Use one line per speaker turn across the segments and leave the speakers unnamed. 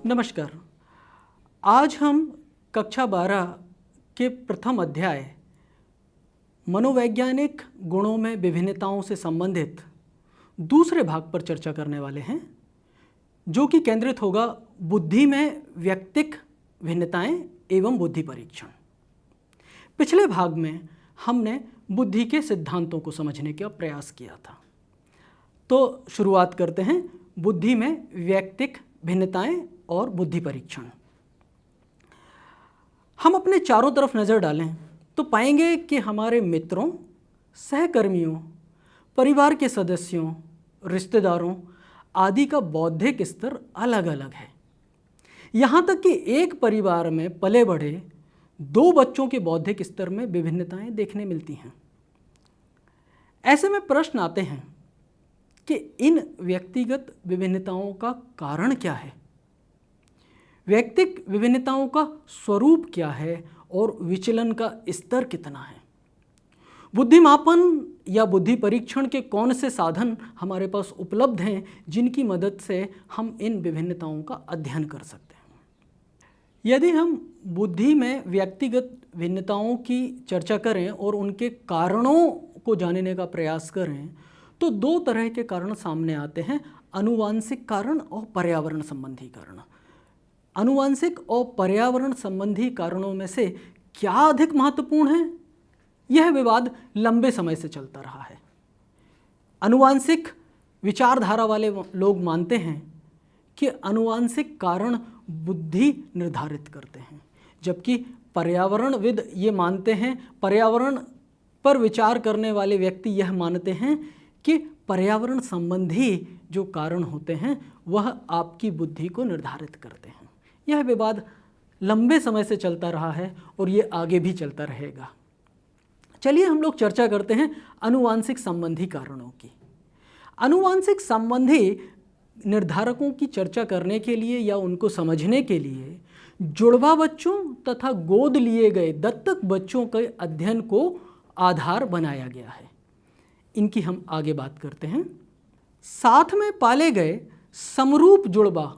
नमस्कार। आज हम कक्षा 12 के प्रथम अध्याय मनोवैज्ञानिक गुणों में विभिन्नताओं से संबंधित दूसरे भाग पर चर्चा करने वाले हैं, जो कि केंद्रित होगा बुद्धि में व्यक्तिक भिन्नताएं एवं बुद्धि परीक्षण। पिछले भाग में हमने बुद्धि के सिद्धांतों को समझने का प्रयास किया था। तो शुरुआत करते हैं बुद्धि में व्यक्तिक भिन्नताएं और बुद्धि परीक्षण। हम अपने चारों तरफ नज़र डालें तो पाएंगे कि हमारे मित्रों, सहकर्मियों, परिवार के सदस्यों, रिश्तेदारों आदि का बौद्धिक स्तर अलग अलग है। यहाँ तक कि एक परिवार में पले बढ़े दो बच्चों के बौद्धिक स्तर में विभिन्नताएं देखने मिलती हैं। ऐसे में प्रश्न आते हैं कि इन व्यक्तिगत विभिन्नताओं का कारण क्या है, व्यक्तिक विभिन्नताओं का स्वरूप क्या है और विचलन का स्तर कितना है। बुद्धिमापन या बुद्धि परीक्षण के कौन से साधन हमारे पास उपलब्ध हैं जिनकी मदद से हम इन विभिन्नताओं का अध्ययन कर सकते हैं। यदि हम बुद्धि में व्यक्तिगत भिन्नताओं की चर्चा करें और उनके कारणों को जानने का प्रयास करें तो दो तरह के कारण सामने आते हैं, आनुवांशिक कारण और पर्यावरण संबंधी कारण। आनुवांशिक और पर्यावरण संबंधी कारणों में से क्या अधिक महत्वपूर्ण है, यह विवाद लंबे समय से चलता रहा है। आनुवांशिक विचारधारा वाले लोग मानते हैं कि आनुवांशिक कारण बुद्धि निर्धारित करते हैं, जबकि पर्यावरणविद ये मानते हैं, पर्यावरण पर विचार करने वाले व्यक्ति यह मानते हैं कि पर्यावरण संबंधी जो कारण होते हैं वह आपकी बुद्धि को निर्धारित करते हैं। यह विवाद लंबे समय से चलता रहा है और ये आगे भी चलता रहेगा। चलिए हम लोग चर्चा करते हैं आनुवांशिक संबंधी कारणों की। आनुवांशिक संबंधी निर्धारकों की चर्चा करने के लिए या उनको समझने के लिए जुड़वा बच्चों तथा गोद लिए गए दत्तक बच्चों के अध्ययन को आधार बनाया गया है। इनकी हम आगे बात करते हैं। साथ में पाले गए समरूप जुड़वा,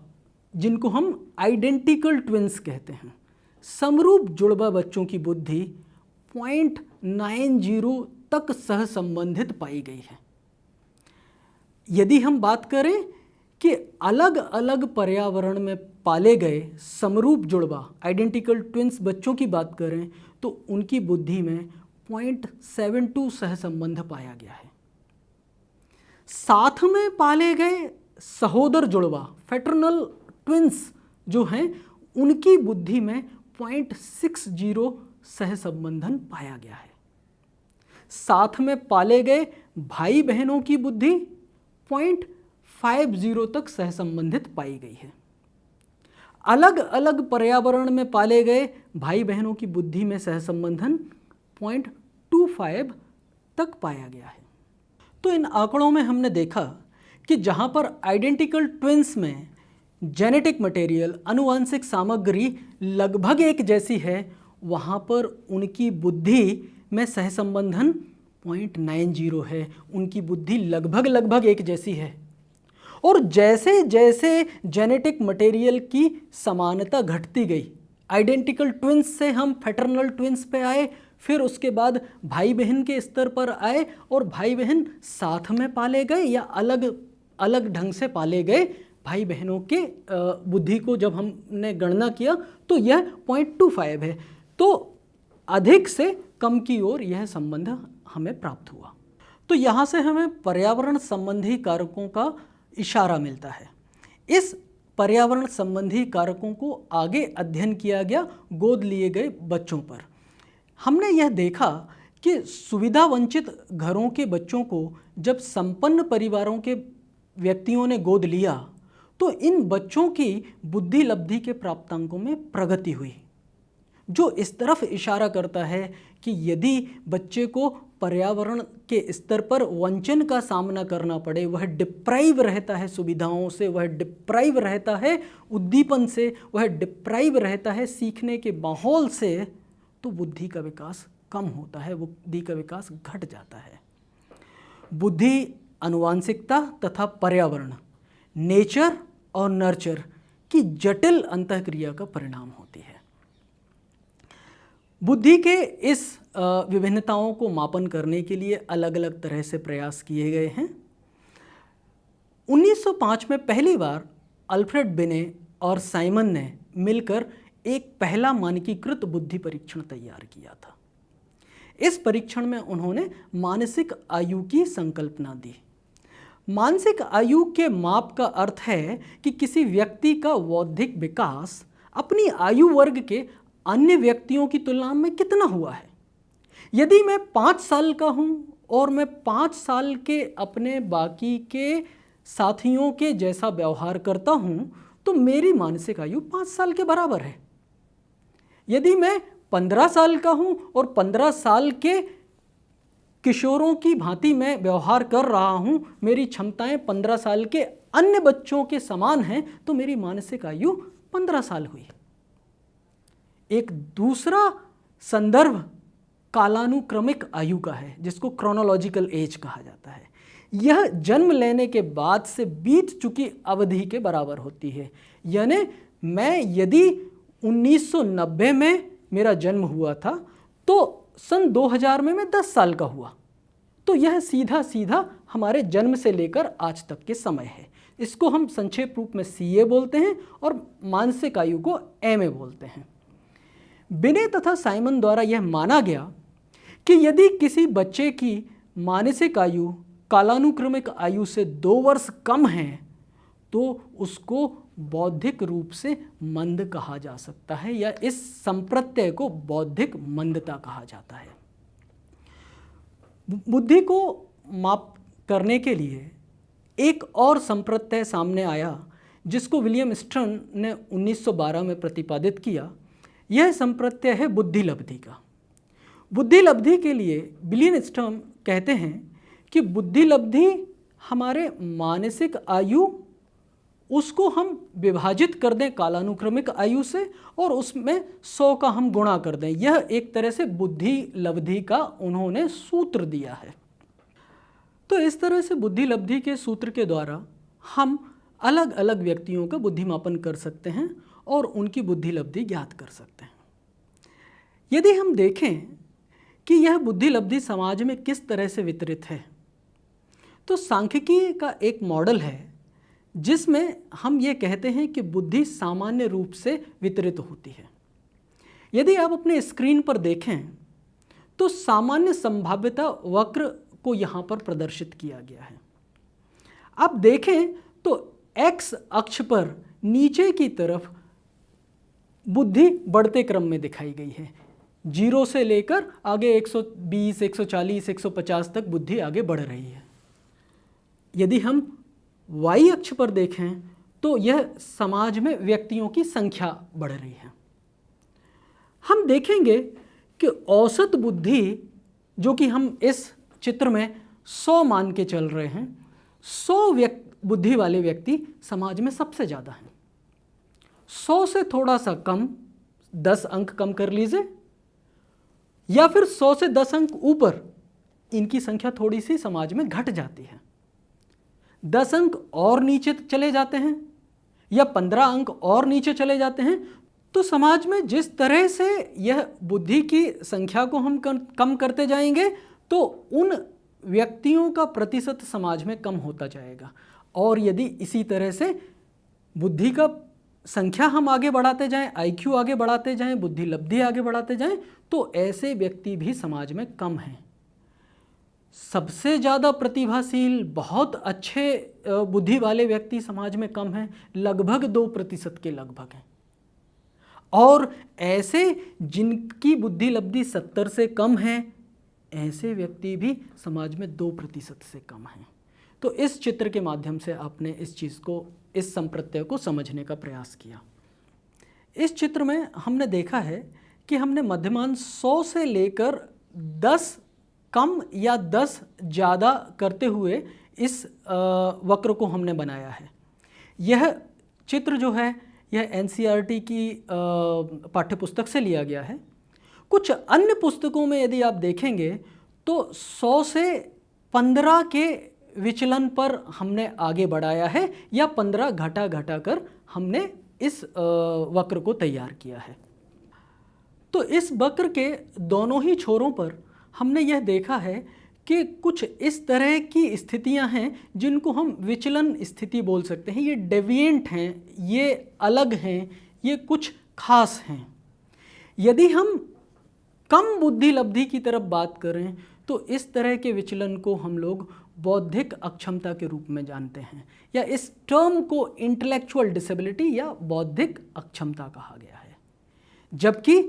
जिनको हम आइडेंटिकल ट्विंस कहते हैं, समरूप जुड़वा बच्चों की बुद्धि 0.90 तक सहसंबंधित पाई गई है। यदि हम बात करें कि अलग अलग पर्यावरण में पाले गए समरूप जुड़वा आइडेंटिकल ट्विंस बच्चों की बात करें तो उनकी बुद्धि में 0.72 सहसंबंध पाया गया है। साथ में पाले गए सहोदर जुड़वा फ्रेटर्नल ट्विंस जो हैं उनकी बुद्धि में 0.60 सहसंबंधन पाया गया है। साथ में पाले गए भाई बहनों की बुद्धि 0.50 तक सहसंबंधित पाई गई है। अलग अलग पर्यावरण में पाले गए भाई बहनों की बुद्धि में सहसंबंधन 0.25 तक पाया गया है। तो इन आंकड़ों में हमने देखा कि जहाँ पर आइडेंटिकल ट्विंस में जेनेटिक मटेरियल, आनुवांशिक सामग्री लगभग एक जैसी है, वहाँ पर उनकी बुद्धि में सहसंबंधन 0.90 है। उनकी बुद्धि लगभग एक जैसी है। और जैसे जैसे जेनेटिक मटेरियल की समानता घटती गई, आइडेंटिकल ट्विंस से हम फ्रेटर्नल ट्विंस पे आए, फिर उसके बाद भाई बहन के स्तर पर आए और भाई बहन साथ में पाले गए या अलग अलग ढंग से पाले गए भाई बहनों के बुद्धि को जब हमने गणना किया तो यह 0.25 है। तो अधिक से कम की ओर यह संबंध हमें प्राप्त हुआ। तो यहाँ से हमें पर्यावरण संबंधी कारकों का इशारा मिलता है। इस पर्यावरण संबंधी कारकों को आगे अध्ययन किया गया गोद लिए गए बच्चों पर। हमने यह देखा कि सुविधा वंचित घरों के बच्चों को जब संपन्न परिवारों के व्यक्तियों ने गोद लिया तो इन बच्चों की बुद्धि लब्धि के प्राप्तांकों में प्रगति हुई, जो इस तरफ इशारा करता है कि यदि बच्चे को पर्यावरण के स्तर पर वंचन का सामना करना पड़े, वह डिप्राइव रहता है सुविधाओं से, वह डिप्राइव रहता है उद्दीपन से, वह डिप्राइव रहता है सीखने के माहौल से, तो बुद्धि का विकास कम होता है, बुद्धि का विकास घट जाता है। बुद्धि आनुवांशिकता तथा पर्यावरण, नेचर और नर्चर, की जटिल अंतःक्रिया का परिणाम होती है। बुद्धि के इस विभिन्नताओं को मापन करने के लिए अलग अलग तरह से प्रयास किए गए हैं। 1905 में पहली बार अल्फ्रेड बिने और साइमन ने मिलकर एक पहला मानकीकृत बुद्धि परीक्षण तैयार किया था। इस परीक्षण में उन्होंने मानसिक आयु की संकल्पना दी। मानसिक आयु के माप का अर्थ है कि किसी व्यक्ति का बौद्धिक विकास अपनी आयु वर्ग के अन्य व्यक्तियों की तुलना में कितना हुआ है। यदि मैं 5 साल का हूँ और मैं 5 साल के अपने बाकी के साथियों के जैसा व्यवहार करता हूँ तो मेरी मानसिक आयु 5 साल के बराबर है। यदि मैं 15 साल का हूँ और 15 साल के किशोरों की भांति मैं व्यवहार कर रहा हूँ, मेरी क्षमताएं 15 साल के अन्य बच्चों के समान हैं, तो मेरी मानसिक आयु 15 साल हुई। एक दूसरा संदर्भ कालानुक्रमिक आयु का है, जिसको क्रोनोलॉजिकल एज कहा जाता है। यह जन्म लेने के बाद से बीत चुकी अवधि के बराबर होती है। यानी मैं यदि 1990 में मेरा जन्म हुआ था तो सन 2000 में मैं 10 साल का हुआ, तो यह सीधा सीधा हमारे जन्म से लेकर आज तक के समय है। इसको हम संक्षेप रूप में CA बोलते हैं और मानसिक आयु को MA बोलते हैं। बिने तथा साइमन द्वारा यह माना गया कि यदि किसी बच्चे की मानसिक आयु कालानुक्रमिक आयु से 2 वर्ष कम है तो उसको बौद्धिक रूप से मंद कहा जा सकता है, या इस संप्रत्यय को बौद्धिक मंदता कहा जाता है। बुद्धि को माप करने के लिए एक और संप्रत्यय सामने आया जिसको विलियम स्टर्न ने 1912 में प्रतिपादित किया। यह संप्रत्यय है बुद्धि लब्धि का। बुद्धि लब्धि के लिए विलियम स्टर्न कहते हैं कि बुद्धि लब्धि हमारे मानसिक आयु, उसको हम विभाजित कर दें कालानुक्रमिक आयु से और उसमें 100 का हम गुणा कर दें। यह एक तरह से बुद्धि लब्धि का उन्होंने सूत्र दिया है। तो इस तरह से बुद्धि लब्धि के सूत्र के द्वारा हम अलग अलग व्यक्तियों का बुद्धिमापन कर सकते हैं और उनकी बुद्धि लब्धि ज्ञात कर सकते हैं। यदि हम देखें कि यह बुद्धि लब्धि समाज में किस तरह से वितरित है, तो सांख्यिकी का एक मॉडल है जिसमें हम ये कहते हैं कि बुद्धि सामान्य रूप से वितरित होती है। यदि आप अपने स्क्रीन पर देखें तो सामान्य संभाव्यता वक्र को यहाँ पर प्रदर्शित किया गया है। आप देखें तो x अक्ष पर नीचे की तरफ बुद्धि बढ़ते क्रम में दिखाई गई है। 0 से लेकर आगे 120, 140, 150 तक बुद्धि आगे बढ़ रही है। यदि हम y अक्ष पर देखें तो यह समाज में व्यक्तियों की संख्या बढ़ रही है। हम देखेंगे कि औसत बुद्धि, जो कि हम इस चित्र में 100 मान के चल रहे हैं, 100 बुद्धि वाले व्यक्ति समाज में सबसे ज़्यादा हैं। 100 से थोड़ा सा कम, 10 अंक कम कर लीजिए, या फिर 100 से 10 अंक ऊपर इनकी संख्या थोड़ी सी समाज में घट जाती है। 10 अंक और नीचे चले जाते हैं या 15 अंक और नीचे चले जाते हैं, तो समाज में जिस तरह से यह बुद्धि की संख्या को हम कम करते जाएंगे तो उन व्यक्तियों का प्रतिशत समाज में कम होता जाएगा। और यदि इसी तरह से बुद्धि का संख्या हम आगे बढ़ाते जाएं, IQ आगे बढ़ाते जाएं, बुद्धि लब्धि आगे बढ़ाते जाएं, तो ऐसे व्यक्ति भी समाज में कम हैं। सबसे ज़्यादा प्रतिभाशील, बहुत अच्छे बुद्धि वाले व्यक्ति समाज में कम हैं, लगभग 2% के लगभग हैं। और ऐसे जिनकी बुद्धि लब्धि 70 से कम है, ऐसे व्यक्ति भी समाज में 2% से कम हैं। तो इस चित्र के माध्यम से आपने इस चीज़ को, इस संप्रत्यय को समझने का प्रयास किया। इस चित्र में हमने देखा है कि हमने मध्यमान 100 से लेकर 10 कम या 10 ज़्यादा करते हुए इस वक्र को हमने बनाया है। यह चित्र जो है यह NCERT की पाठ्यपुस्तक से लिया गया है। कुछ अन्य पुस्तकों में यदि आप देखेंगे तो 100 से 15 के विचलन पर हमने आगे बढ़ाया है, या 15 घटा कर हमने इस वक्र को तैयार किया है। तो इस वक्र के दोनों ही छोरों पर हमने यह देखा है कि कुछ इस तरह की स्थितियां हैं जिनको हम विचलन स्थिति बोल सकते हैं। ये डेविएंट हैं, ये अलग हैं, ये कुछ खास हैं। यदि हम कम बुद्धि लब्धि की तरफ बात करें तो इस तरह के विचलन को हम लोग बौद्धिक अक्षमता के रूप में जानते हैं, या इस टर्म को इंटेलेक्चुअल डिसेबिलिटी या बौद्धिक अक्षमता कहा गया है। जबकि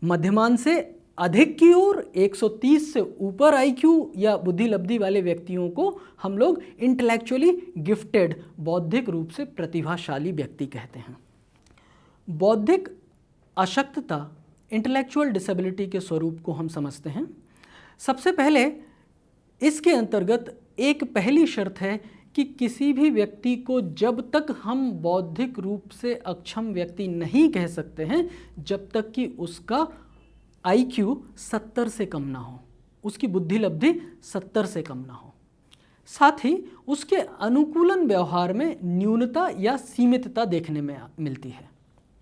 मध्यमान से अधिक की ओर 130 से ऊपर आईक्यू या बुद्धि लब्धि वाले व्यक्तियों को हम लोग इंटेलेक्चुअली गिफ्टेड, बौद्धिक रूप से प्रतिभाशाली व्यक्ति कहते हैं। बौद्धिक अशक्तता, इंटेलेक्चुअल डिसेबिलिटी के स्वरूप को हम समझते हैं। सबसे पहले इसके अंतर्गत एक पहली शर्त है कि किसी भी व्यक्ति को जब तक हम बौद्धिक रूप से अक्षम व्यक्ति नहीं कह सकते हैं जब तक कि उसका IQ 70 से कम ना हो, उसकी बुद्धि लब्धि 70 से कम ना हो। साथ ही उसके अनुकूलन व्यवहार में न्यूनता या सीमितता देखने में मिलती है।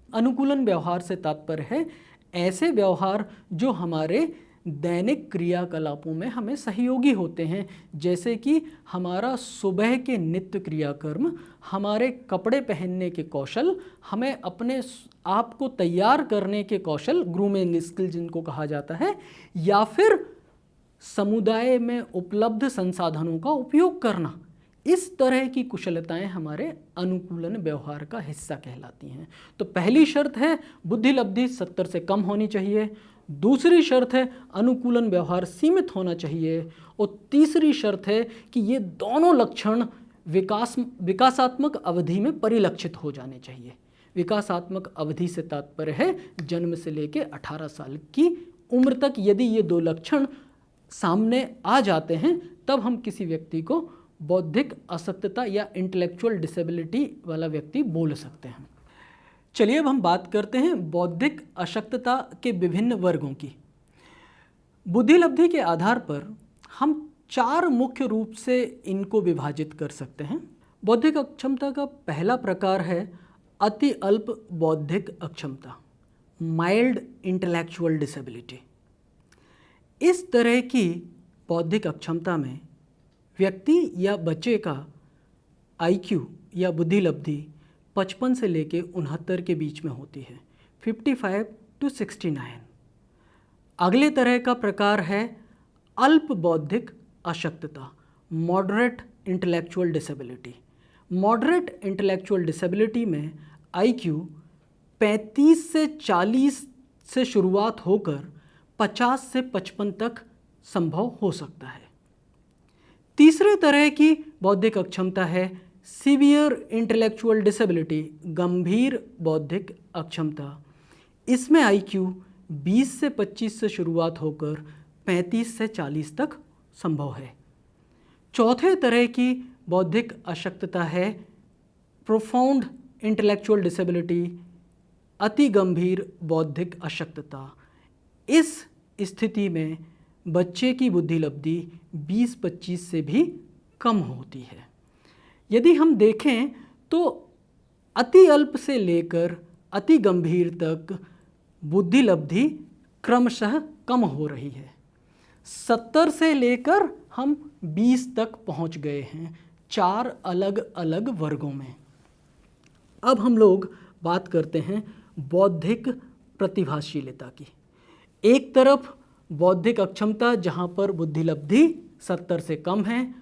अनुकूलन व्यवहार से तात्पर्य है ऐसे व्यवहार जो हमारे दैनिक क्रियाकलापों में हमें सहयोगी होते हैं, जैसे कि हमारा सुबह के नित्य क्रियाकर्म, हमारे कपड़े पहनने के कौशल, हमें अपने आप को तैयार करने के कौशल, ग्रूमिंग स्किल जिनको कहा जाता है, या फिर समुदाय में उपलब्ध संसाधनों का उपयोग करना। इस तरह की कुशलताएं हमारे अनुकूलन व्यवहार का हिस्सा कहलाती हैं। तो पहली शर्त है बुद्धि लब्धि 70 से कम होनी चाहिए, दूसरी शर्त है अनुकूलन व्यवहार सीमित होना चाहिए, और तीसरी शर्त है कि ये दोनों लक्षण विकासात्मक अवधि में परिलक्षित हो जाने चाहिए। विकासात्मक अवधि से तात्पर्य है जन्म से लेकर 18 साल की उम्र तक यदि ये दो लक्षण सामने आ जाते हैं तब हम किसी व्यक्ति को बौद्धिक अशक्तता या इंटेलेक्चुअल डिसेबिलिटी वाला व्यक्ति बोल सकते हैं। चलिए अब हम बात करते हैं बौद्धिक अशक्तता के विभिन्न वर्गों की। बुद्धि लब्धि के आधार पर हम 4 मुख्य रूप से इनको विभाजित कर सकते हैं। बौद्धिक अक्षमता का पहला प्रकार है अति अल्प बौद्धिक अक्षमता, माइल्ड इंटेलेक्चुअल डिसेबिलिटी। इस तरह की बौद्धिक अक्षमता में व्यक्ति या बच्चे का IQ या बुद्धि लब्धि 55 से लेके 69 के बीच में होती है, 55 to 69। अगले तरह का प्रकार है अल्प बौद्धिक अशक्तता, moderate intellectual disability. Moderate intellectual disability में IQ 35 से 40 से शुरुआत होकर 50 से 55 तक संभव हो सकता है। तीसरे तरह की बौद्धिक अक्षमता है सीवियर इंटेलेक्चुअल डिसेबिलिटी, गंभीर बौद्धिक अक्षमता। इसमें IQ 20 से 25 से शुरुआत होकर 35 से 40 तक संभव है। चौथे तरह की बौद्धिक अशक्तता है प्रोफाउंड इंटेलेक्चुअल डिसेबिलिटी, अति गंभीर बौद्धिक अशक्तता। इस स्थिति में बच्चे की बुद्धि लब्धि 20-25 से भी कम होती है। यदि हम देखें तो अति अल्प से लेकर अति गंभीर तक बुद्धि लब्धि क्रमशः कम हो रही है। 70 से लेकर हम 20 तक पहुंच गए हैं 4 अलग अलग वर्गों में। अब हम लोग बात करते हैं बौद्धिक प्रतिभाशीलता की। एक तरफ बौद्धिक अक्षमता जहाँ पर बुद्धि लब्धि 70 से कम है,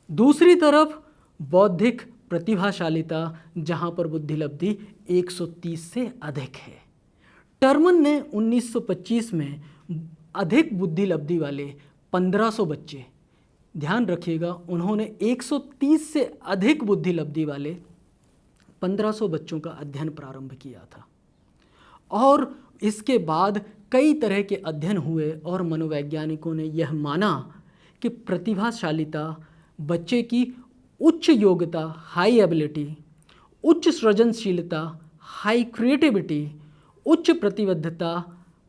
दूसरी तरफ बौद्धिक प्रतिभाशालिता जहाँ पर बुद्धि लब्धि 130 से अधिक है। टर्मन ने 1925 में अधिक बुद्धि लब्धि वाले 1500 बच्चे, ध्यान रखिएगा उन्होंने 130 से अधिक बुद्धि लब्धि वाले 1500 बच्चों का अध्ययन प्रारंभ किया था, और इसके बाद कई तरह के अध्ययन हुए और मनोवैज्ञानिकों ने यह माना कि प्रतिभाशालिता बच्चे की उच्च योग्यता, हाई एबिलिटी, उच्च सृजनशीलता, हाई क्रिएटिविटी, उच्च प्रतिबद्धता,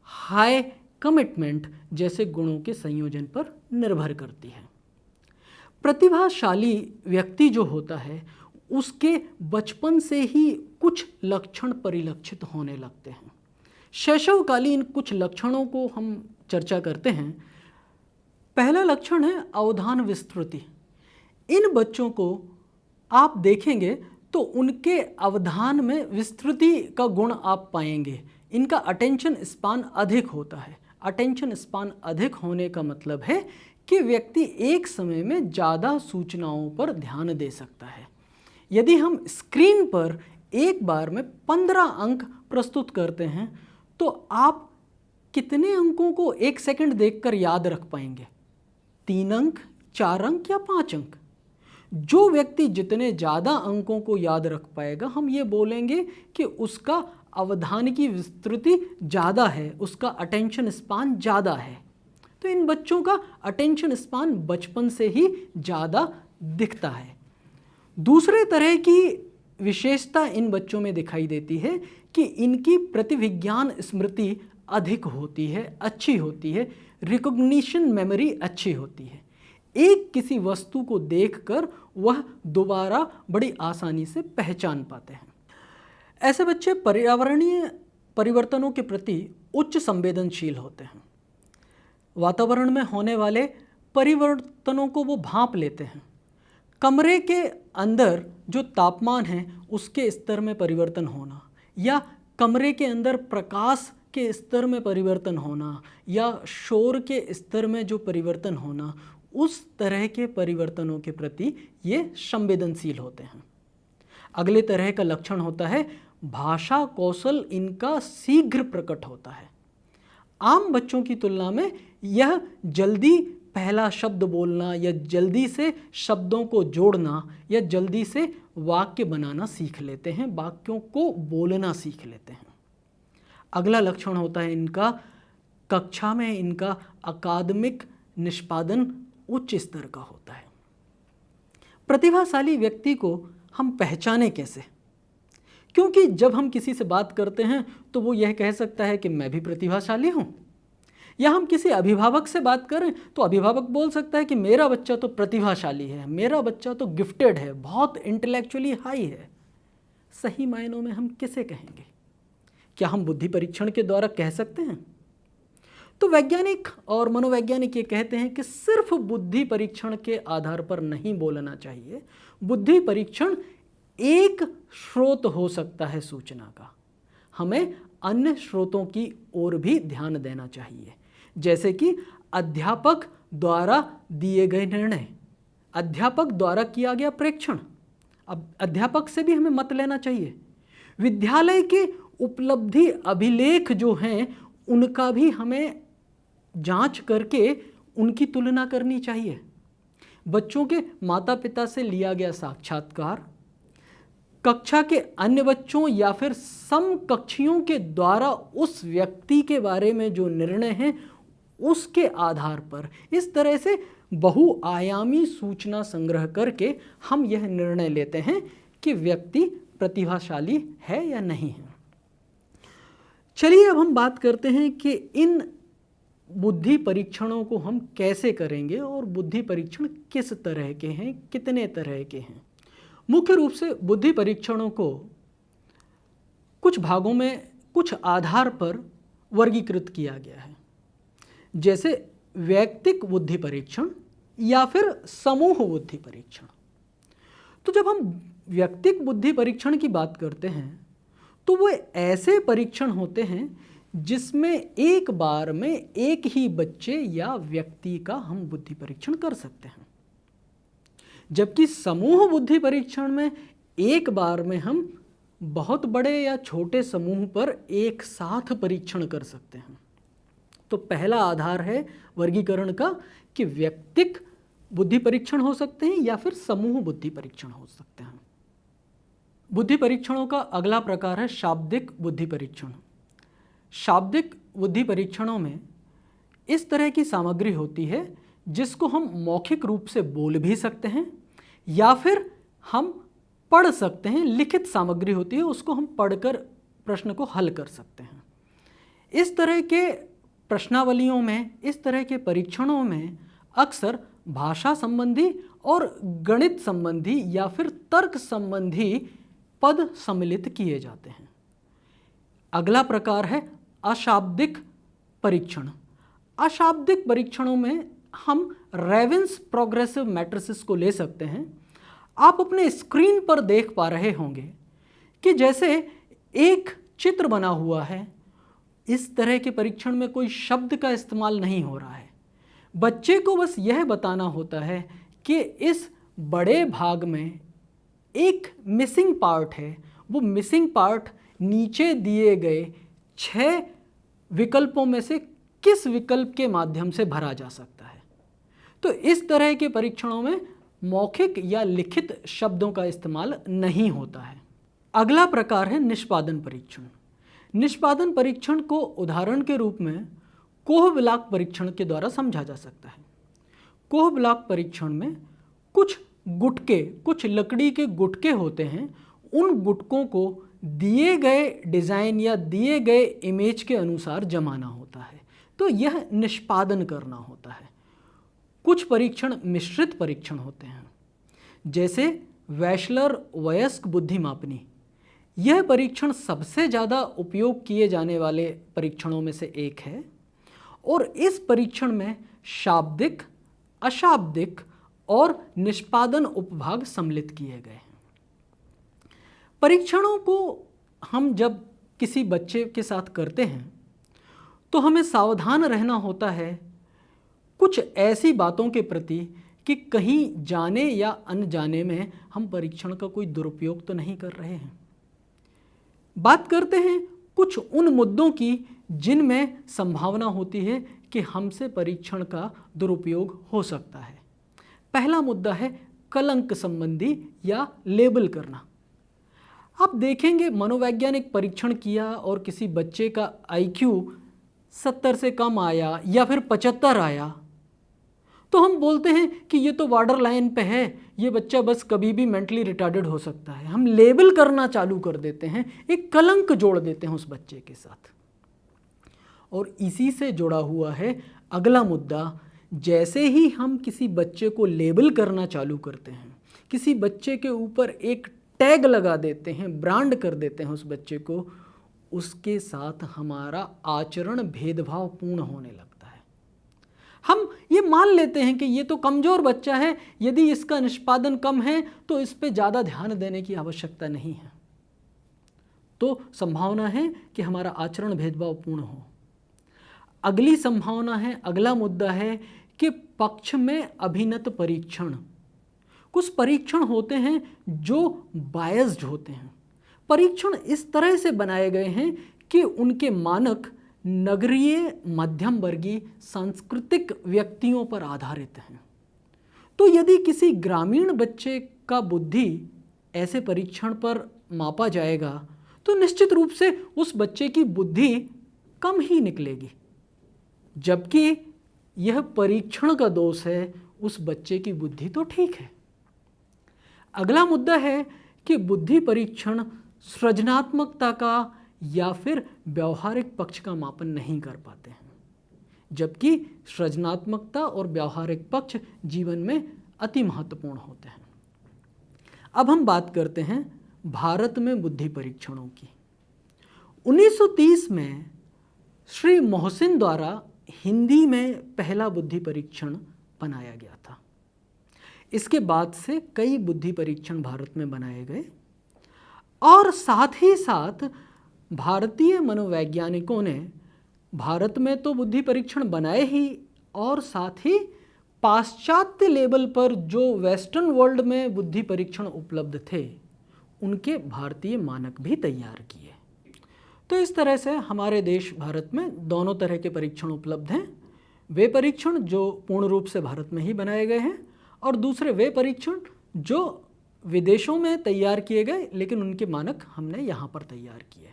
हाई कमिटमेंट जैसे गुणों के संयोजन पर निर्भर करती है। प्रतिभाशाली व्यक्ति जो होता है उसके बचपन से ही कुछ लक्षण परिलक्षित होने लगते हैं। शैशवकालीन कुछ लक्षणों को हम चर्चा करते हैं। पहला लक्षण है अवधान विस्तृति। इन बच्चों को आप देखेंगे तो उनके अवधान में विस्तृति का गुण आप पाएंगे। इनका अटेंशन स्पान अधिक होता है। अटेंशन स्पान अधिक होने का मतलब है कि व्यक्ति एक समय में ज़्यादा सूचनाओं पर ध्यान दे सकता है। यदि हम स्क्रीन पर एक बार में 15 अंक प्रस्तुत करते हैं तो आप कितने अंकों को एक सेकंड देखकर याद रख पाएंगे? 3 अंक, 4 अंक या 5 अंक? जो व्यक्ति जितने ज़्यादा अंकों को याद रख पाएगा, हम ये बोलेंगे कि उसका अवधान की विस्तृति ज़्यादा है, उसका अटेंशन स्पान ज़्यादा है। तो इन बच्चों का अटेंशन स्पान बचपन से ही ज़्यादा दिखता है। दूसरे तरह की विशेषता इन बच्चों में दिखाई देती है कि इनकी प्रतिविज्ञान स्मृति अधिक होती है, अच्छी होती है, रिकॉग्निशन मेमोरी अच्छी होती है। एक किसी वस्तु को देखकर वह दोबारा बड़ी आसानी से पहचान पाते हैं। ऐसे बच्चे पर्यावरणीय परिवर्तनों के प्रति उच्च संवेदनशील होते हैं। वातावरण में होने वाले परिवर्तनों को वो भांप लेते हैं। कमरे के अंदर जो तापमान है उसके स्तर में परिवर्तन होना, या कमरे के अंदर प्रकाश के स्तर में परिवर्तन होना, या शोर के स्तर में जो परिवर्तन होना, उस तरह के परिवर्तनों के प्रति ये संवेदनशील होते हैं। अगले तरह का लक्षण होता है भाषा कौशल इनका शीघ्र प्रकट होता है। आम बच्चों की तुलना में यह जल्दी पहला शब्द बोलना, या जल्दी से शब्दों को जोड़ना, या जल्दी से वाक्य बनाना सीख लेते हैं, वाक्यों को बोलना सीख लेते हैं। अगला लक्षण होता है इनका कक्षा में इनका अकादमिक निष्पादन उच्च स्तर का होता है। प्रतिभाशाली व्यक्ति को हम पहचाने कैसे? क्योंकि जब हम किसी से बात करते हैं तो वो यह कह सकता है कि मैं भी प्रतिभाशाली हूँ, या हम किसी अभिभावक से बात करें तो अभिभावक बोल सकता है कि मेरा बच्चा तो प्रतिभाशाली है, मेरा बच्चा तो गिफ्टेड है, बहुत इंटेलेक्चुअली हाई है। सही मायनों में हम किसे कहेंगे? क्या हम बुद्धि परीक्षण के द्वारा कह सकते हैं? तो वैज्ञानिक और मनोवैज्ञानिक ये कहते हैं कि सिर्फ बुद्धि परीक्षण के आधार पर नहीं बोलना चाहिए। बुद्धि परीक्षण एक स्रोत हो सकता है सूचना का। हमें अन्य स्रोतों की ओर भी ध्यान देना चाहिए, जैसे कि अध्यापक द्वारा दिए गए निर्णय, अध्यापक द्वारा किया गया प्रेक्षण। अब अध्यापक से भी हमें मत लेना चाहिए। विद्यालय के उपलब्धि अभिलेख जो हैं उनका भी हमें जांच करके उनकी तुलना करनी चाहिए। बच्चों के माता पिता से लिया गया साक्षात्कार, कक्षा के अन्य बच्चों या फिर समकक्षियों के द्वारा उस व्यक्ति के बारे में जो निर्णय हैं उसके आधार पर, इस तरह से बहुआयामी सूचना संग्रह करके हम यह निर्णय लेते हैं कि व्यक्ति प्रतिभाशाली है या नहीं है। चलिए अब हम बात करते हैं कि इन बुद्धि परीक्षणों को हम कैसे करेंगे और बुद्धि परीक्षण किस तरह के हैं, कितने तरह के हैं। मुख्य रूप से बुद्धि परीक्षणों को कुछ भागों में कुछ आधार पर वर्गीकृत किया गया है, जैसे वैयक्तिक बुद्धि परीक्षण या फिर समूह बुद्धि परीक्षण। तो जब हम वैयक्तिक बुद्धि परीक्षण की बात करते हैं तो वो ऐसे परीक्षण होते हैं जिसमें एक बार में एक ही बच्चे या व्यक्ति का हम बुद्धि परीक्षण कर सकते हैं, जबकि समूह बुद्धि परीक्षण में एक बार में हम बहुत बड़े या छोटे समूह पर एक साथ परीक्षण कर सकते हैं। तो पहला आधार है वर्गीकरण का कि वैयक्तिक बुद्धि परीक्षण हो सकते हैं या फिर समूह बुद्धि परीक्षण हो सकते हैं। बुद्धि परीक्षणों का अगला प्रकार है शाब्दिक बुद्धि परीक्षण। शाब्दिक बुद्धि परीक्षणों में इस तरह की सामग्री होती है जिसको हम मौखिक रूप से बोल भी सकते हैं या फिर हम पढ़ सकते हैं। लिखित सामग्री होती है, उसको हम पढ़कर प्रश्न को हल कर सकते हैं। इस तरह के प्रश्नावलियों में, इस तरह के परीक्षणों में अक्सर भाषा संबंधी और गणित संबंधी या फिर तर्क संबंधी पद सम्मिलित किए जाते हैं। अगला प्रकार है अशाब्दिक परीक्षण। अशाब्दिक परीक्षणों में हम रेवेंस प्रोग्रेसिव मैट्रिसेस को ले सकते हैं। आप अपने स्क्रीन पर देख पा रहे होंगे कि जैसे एक चित्र बना हुआ है, इस तरह के परीक्षण में कोई शब्द का इस्तेमाल नहीं हो रहा है। बच्चे को बस यह बताना होता है कि इस बड़े भाग में एक मिसिंग पार्ट है, वो मिसिंग पार्ट नीचे दिए गए 6 विकल्पों में से किस विकल्प के माध्यम से भरा जा सकता है। तो इस तरह के परीक्षणों में मौखिक या लिखित शब्दों का इस्तेमाल नहीं होता है। अगला प्रकार है निष्पादन परीक्षण। निष्पादन परीक्षण को उदाहरण के रूप में कोह-ब्लॉक परीक्षण के द्वारा समझा जा सकता है। कोह-ब्लॉक परीक्षण में कुछ लकड़ी के गुटके होते हैं। उन गुटकों को दिए गए डिज़ाइन या दिए गए इमेज के अनुसार जमाना होता है, तो यह निष्पादन करना होता है। कुछ परीक्षण मिश्रित परीक्षण होते हैं, जैसे वैशलर वयस्क बुद्धि मापनी। यह परीक्षण सबसे ज़्यादा उपयोग किए जाने वाले परीक्षणों में से एक है और इस परीक्षण में शाब्दिक, अशाब्दिक और निष्पादन उपभाग सम्मिलित किए गए हैं। परीक्षणों को हम जब किसी बच्चे के साथ करते हैं तो हमें सावधान रहना होता है कुछ ऐसी बातों के प्रति कि कहीं जाने या अनजाने में हम परीक्षण का कोई दुरुपयोग तो नहीं कर रहे हैं। बात करते हैं कुछ उन मुद्दों की जिनमें संभावना होती है कि हमसे परीक्षण का दुरुपयोग हो सकता है। पहला मुद्दा है कलंक संबंधी या लेबल करना। आप देखेंगे मनोवैज्ञानिक परीक्षण किया और किसी बच्चे का IQ 70 से कम आया या फिर 75 आया, तो हम बोलते हैं कि ये तो बॉर्डर लाइन पे है, ये बच्चा बस कभी भी मेंटली रिटार्डेड हो सकता है। हम लेबल करना चालू कर देते हैं, एक कलंक जोड़ देते हैं उस बच्चे के साथ। और इसी से जुड़ा हुआ है अगला मुद्दा। जैसे ही हम किसी बच्चे को लेबल करना चालू करते हैं, किसी बच्चे के ऊपर एक टैग लगा देते हैं, ब्रांड कर देते हैं उस बच्चे को, उसके साथ हमारा आचरण भेदभावपूर्ण होने लगता है। हम ये मान लेते हैं कि ये तो कमज़ोर बच्चा है, यदि इसका निष्पादन कम है तो इस पे ज़्यादा ध्यान देने की आवश्यकता नहीं है, तो संभावना है कि हमारा आचरण भेदभावपूर्ण हो। अगली संभावना है, अगला मुद्दा है कि पक्ष में अभिनत परीक्षण। कुछ परीक्षण होते हैं जो बायस्ड होते हैं। परीक्षण इस तरह से बनाए गए हैं कि उनके मानक नगरीय मध्यम वर्गीय सांस्कृतिक व्यक्तियों पर आधारित हैं। तो यदि किसी ग्रामीण बच्चे का बुद्धि ऐसे परीक्षण पर मापा जाएगा तो निश्चित रूप से उस बच्चे की बुद्धि कम ही निकलेगी, जबकि यह परीक्षण का दोष है, उस बच्चे की बुद्धि तो ठीक है। अगला मुद्दा है कि बुद्धि परीक्षण सृजनात्मकता का या फिर व्यवहारिक पक्ष का मापन नहीं कर पाते हैं, जबकि सृजनात्मकता और व्यवहारिक पक्ष जीवन में अति महत्वपूर्ण होते हैं। अब हम बात करते हैं भारत में बुद्धि परीक्षणों की। 1930 में श्री मोहसिन द्वारा हिंदी में पहला बुद्धि परीक्षण बनाया गया था। इसके बाद से कई बुद्धि परीक्षण भारत में बनाए गए और साथ ही साथ भारतीय मनोवैज्ञानिकों ने भारत में तो बुद्धि परीक्षण बनाए ही और साथ ही पाश्चात्य लेवल पर जो वेस्टर्न वर्ल्ड में बुद्धि परीक्षण उपलब्ध थे उनके भारतीय मानक भी तैयार किए। तो इस तरह से हमारे देश भारत में दोनों तरह के परीक्षण उपलब्ध हैं। वे परीक्षण जो पूर्ण रूप से भारत में ही बनाए गए हैं और दूसरे वे परीक्षण जो विदेशों में तैयार किए गए लेकिन उनके मानक हमने यहाँ पर तैयार किए।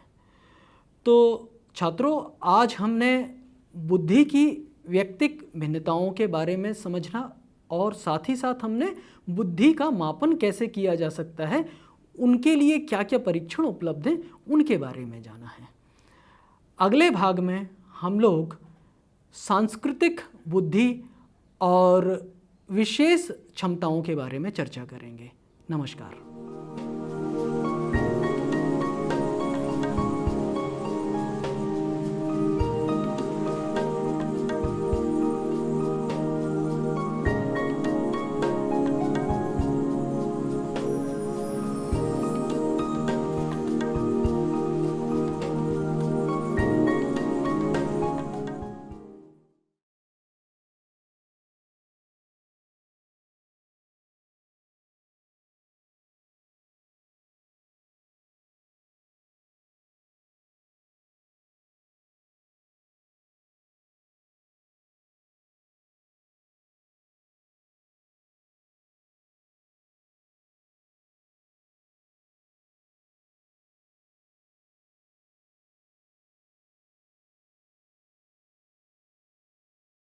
तो छात्रों, आज हमने बुद्धि की व्यक्तिक भिन्नताओं के बारे में समझना और साथ ही साथ हमने बुद्धि का मापन कैसे किया जा सकता है, उनके लिए क्या क्या परीक्षण उपलब्ध हैं, उनके बारे में जाना है। अगले भाग में हम लोग सांस्कृतिक बुद्धि और विशेष क्षमताओं के बारे में चर्चा करेंगे। नमस्कार।